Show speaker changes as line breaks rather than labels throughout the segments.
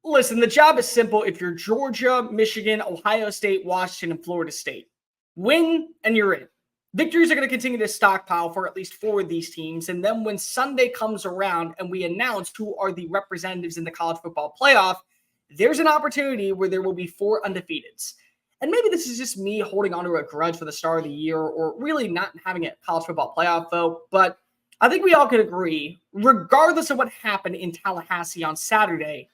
Listen, the job is simple if you're Georgia, Michigan, Ohio State, Washington, and Florida State. Win, and you're in. Victories are going to continue to stockpile for at least 4 of these teams, and then when Sunday comes around and we announce who are the representatives in the college football playoff, there's an opportunity where there will be 4 undefeateds. And maybe this is just me holding on to a grudge for the start of the year or really not having a college football playoff vote, but I think we all could agree, regardless of what happened in Tallahassee on Saturday,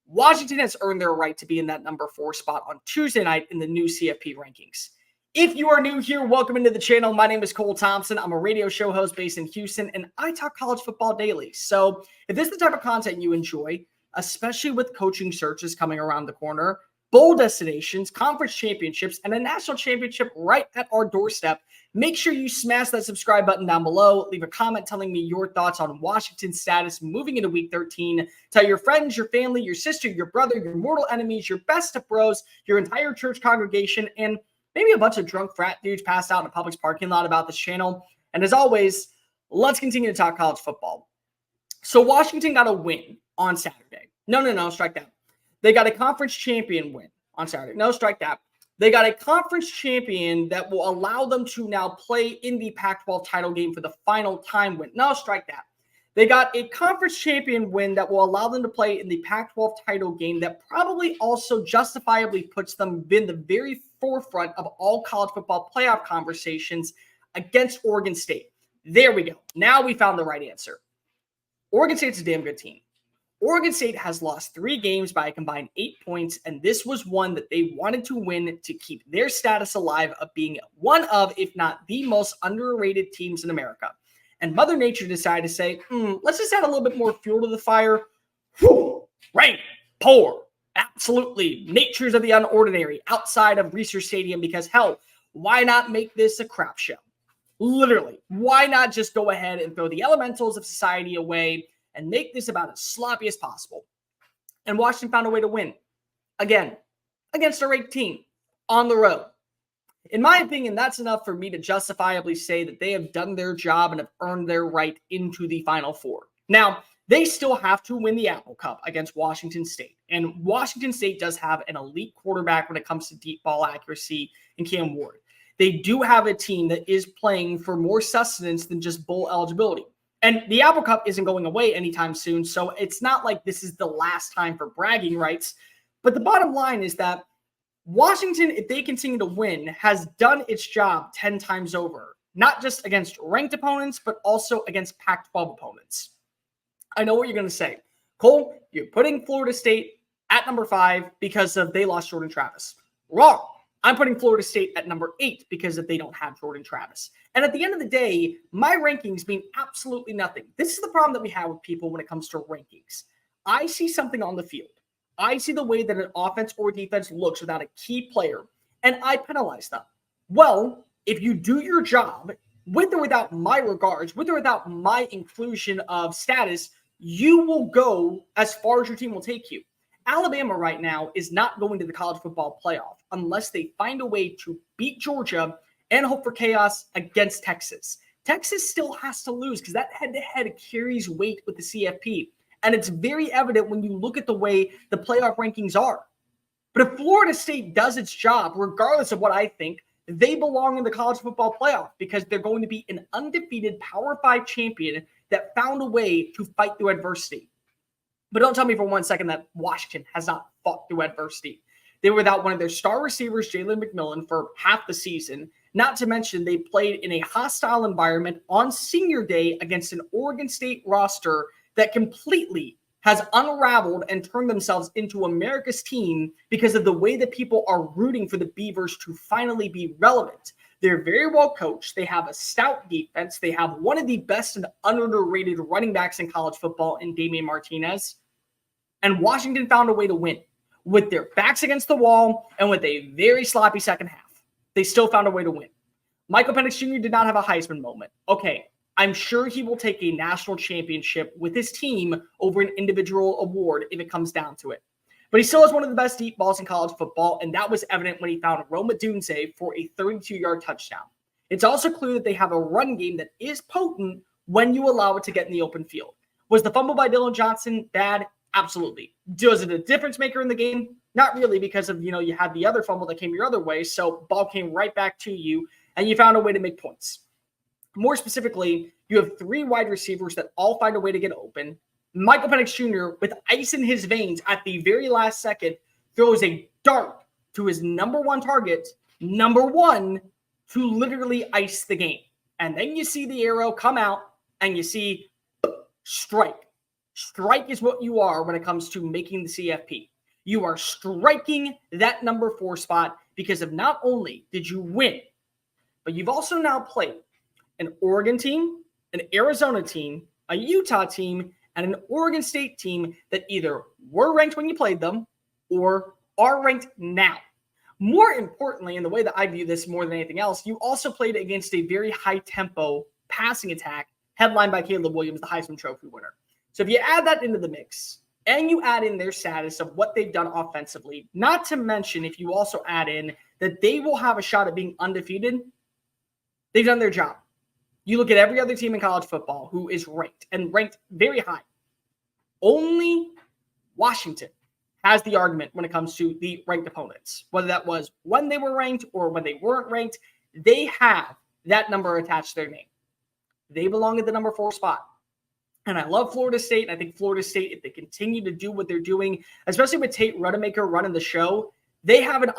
Washington has earned their right to be in that number 4 spot on Tuesday night in the new CFP rankings. If you are new here, welcome into the channel. My name is Cole Thompson. I'm a radio show host based in Houston, and I talk college football daily. So if this is the type of content you enjoy, especially with coaching searches coming around the corner, bowl destinations, conference championships, and a national championship right at our doorstep, make sure you smash that subscribe button down below. Leave a comment telling me your thoughts on Washington's status moving into Week 13. Tell your friends, your family, your sister, your brother, your mortal enemies, your best of bros, your entire church congregation, and maybe a bunch of drunk frat dudes passed out in a Publix parking lot about this channel. And as always, let's continue to talk college football. So Washington got a win on Saturday. No, strike that. They got a conference champion win on Saturday. No, strike that. They got a conference champion that will allow them to now play in the Pac-12 title game for the final time win. No, strike that. They got a conference champion win that will allow them to play in the Pac-12 title game that probably also justifiably puts them in the very forefront of all college football playoff conversations against Oregon State. There we go. Now we found the right answer. Oregon State's a damn good team. Oregon State has lost 3 games by a combined 8 points, and this was one that they wanted to win to keep their status alive of being one of, if not the most underrated teams in America. And Mother Nature decided to say, let's just add a little bit more fuel to the fire. Whew, rain, pour, absolutely. Natures of the unordinary outside of Research Stadium because, hell, why not make this a crap show? Literally, why not just go ahead and throw the elementals of society away and make this about as sloppy as possible? And Washington found a way to win. Again, against a ranked team on the road. In my opinion, that's enough for me to justifiably say that they have done their job and have earned their right into the Final Four. Now, they still have to win the Apple Cup against Washington State. And Washington State does have an elite quarterback when it comes to deep ball accuracy in Cam Ward. They do have a team that is playing for more sustenance than just bowl eligibility. And the Apple Cup isn't going away anytime soon, so it's not like this is the last time for bragging rights. But the bottom line is that Washington, if they continue to win, has done its job 10 times over, not just against ranked opponents, but also against Pac-12 opponents. I know what you're going to say. Cole, you're putting Florida State at number 5 because of they lost Jordan Travis. Wrong. I'm putting Florida State at number 8 because they don't have Jordan Travis. And at the end of the day, my rankings mean absolutely nothing. This is the problem that we have with people when it comes to rankings. I see something on the field. I see the way that an offense or defense looks without a key player, and I penalize them. Well, if you do your job, with or without my regards, with or without my inclusion of status, you will go as far as your team will take you. Alabama right now is not going to the college football playoff unless they find a way to beat Georgia and hope for chaos against Texas. Texas still has to lose because that head-to-head carries weight with the CFP. And it's very evident when you look at the way the playoff rankings are. But if Florida State does its job, regardless of what I think, they belong in the college football playoff because they're going to be an undefeated Power 5 champion that found a way to fight through adversity. But don't tell me for 1 second that Washington has not fought through adversity. They were without one of their star receivers, Jalen McMillan, for half the season. Not to mention they played in a hostile environment on senior day against an Oregon State roster that completely has unraveled and turned themselves into America's team because of the way that people are rooting for the Beavers to finally be relevant. They're very well coached. They have a stout defense. They have one of the best and underrated running backs in college football in Damian Martinez. And Washington found a way to win with their backs against the wall and with a very sloppy second half. They still found a way to win. Michael Penix Jr. did not have a Heisman moment. Okay, I'm sure he will take a national championship with his team over an individual award if it comes down to it. But he still has one of the best deep balls in college football, and that was evident when he found Rome Odunze for a 32-yard touchdown. It's also clear that they have a run game that is potent when you allow it to get in the open field. Was the fumble by Dylan Johnson bad? Absolutely. Was it a difference maker in the game? Not really, because of, you had the other fumble that came your other way. So ball came right back to you and you found a way to make points. More specifically, you have 3 wide receivers that all find a way to get open. Michael Penix Jr., with ice in his veins at the very last second, throws a dart to his number 1 target, number 1, to literally ice the game. And then you see the arrow come out and you see strike. Strike is what you are when it comes to making the CFP. You are striking that number 4 spot because of not only did you win, but you've also now played an Oregon team, an Arizona team, a Utah team, and an Oregon State team that either were ranked when you played them or are ranked now. More importantly, in the way that I view this more than anything else, you also played against a very high-tempo passing attack headlined by Caleb Williams, the Heisman Trophy winner. So if you add that into the mix and you add in their status of what they've done offensively, not to mention if you also add in that they will have a shot at being undefeated, they've done their job. You look at every other team in college football who is ranked and ranked very high. Only Washington has the argument when it comes to the ranked opponents. Whether that was when they were ranked or when they weren't ranked, they have that number attached to their name. They belong at the number 4 spot. And I love Florida State. And I think Florida State, if they continue to do what they're doing, especially with Tate Rudemaker running the show, they have an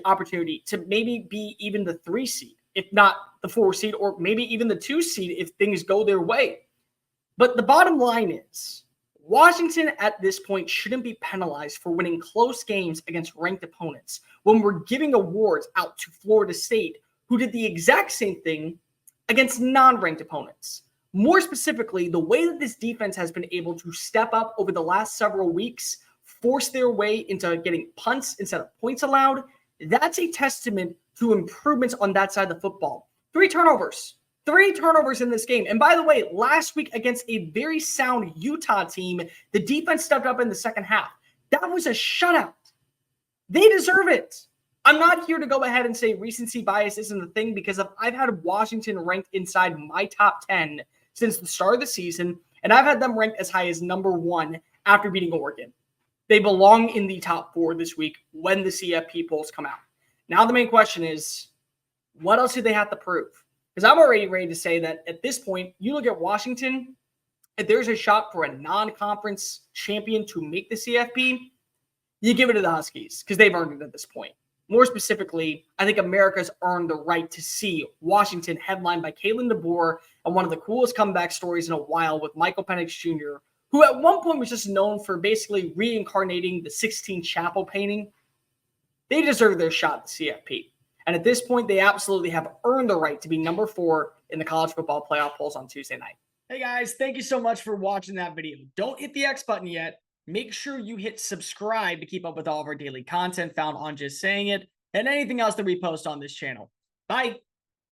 opportunity to maybe be even the 3 seed, if not the 4 seed, or maybe even the 2 seed if things go their way. But the bottom line is, Washington at this point shouldn't be penalized for winning close games against ranked opponents when we're giving awards out to Florida State, who did the exact same thing against non-ranked opponents. More specifically, the way that this defense has been able to step up over the last several weeks, force their way into getting punts instead of points allowed, that's a testament to improvements on that side of the football. 3 turnovers. 3 turnovers in this game. And by the way, last week against a very sound Utah team, the defense stepped up in the second half. That was a shutout. They deserve it. I'm not here to go ahead and say recency bias isn't a thing because I've had Washington ranked inside my top 10 since the start of the season, and I've had them ranked as high as number 1 after beating Oregon. They belong in the top 4 this week when the CFP polls come out. Now the main question is, what else do they have to prove? Because I'm already ready to say that at this point, you look at Washington, if there's a shot for a non-conference champion to make the CFP, you give it to the Huskies because they've earned it at this point. More specifically, I think America's earned the right to see Washington headlined by Kalen DeBoer and one of the coolest comeback stories in a while with Michael Penix Jr., who at one point was just known for basically reincarnating the 16 Chapel painting. They deserve their shot at the CFP. And at this point, they absolutely have earned the right to be number 4 in the college football playoff polls on Tuesday night. Hey guys, thank you so much for watching that video. Don't hit the X button yet. Make sure you hit subscribe to keep up with all of our daily content found on Just Saying It and anything else that we post on this channel. Bye.